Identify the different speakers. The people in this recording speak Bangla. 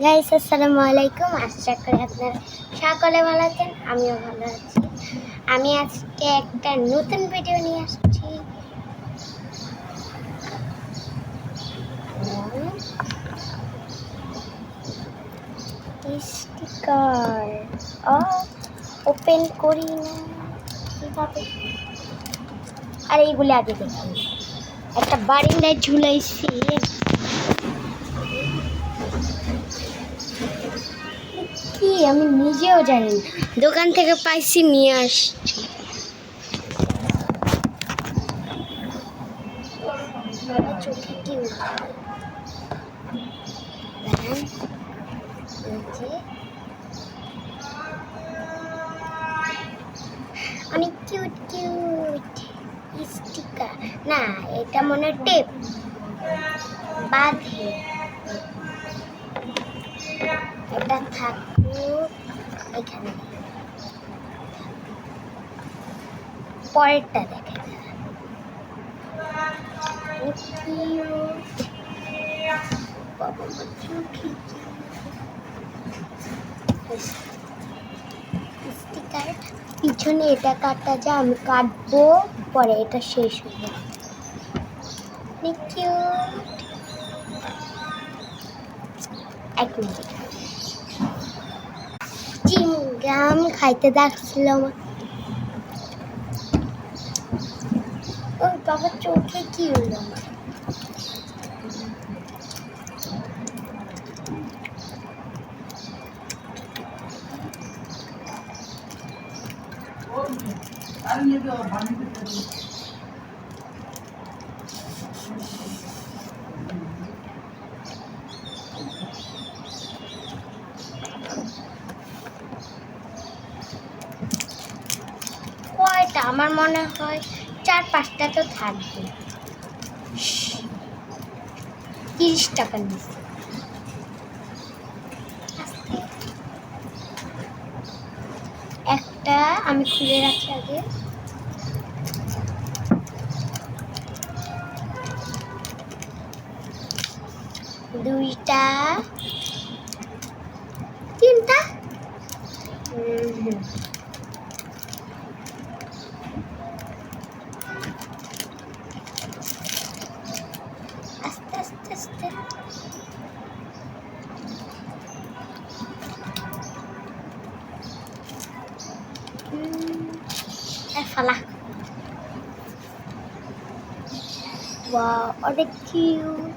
Speaker 1: গাইস, আসসালামু আলাইকুম। আশা করি আপনারা সকলে ভালো আছেন, আমিও ভালো আছি। আমি আজকে একটা নতুন ভিডিও নিয়ে আসছি। স্টিকার ওপেন করি না কিভাবে? আর এইগুলি আগে দেখি। একটা বারিন্দায় ঝুলাইছি, কি আমি নিজেও জানি না, দোকান থেকে পাইছি, নিয়ে আসছি। চোখে কি অনেক কিউট কিউট স্টিকার। না, এটা মনে টেপ বাঁধে। এটা থাকুক এখানে, পরেরটা দেখেন। স্টিকার পিছনে এটা কাটা যায়, আমি কাটবো পরে, এটা শেষ হবে। এক মিনিট, চিংগাম খাইতে দেখছিল ও বাবা, চোখে কি হলো আমার? কয়টা? আমার মনে হয় 4-5টা তো থাকবে। 30 টাকা নিচ্ছে। একটা আমি খুলে রাখি আগে। দুইটা, তিনটা, আস্তে আস্তে আস্তে। ফালা, ওয়াও, অনেক কিউট।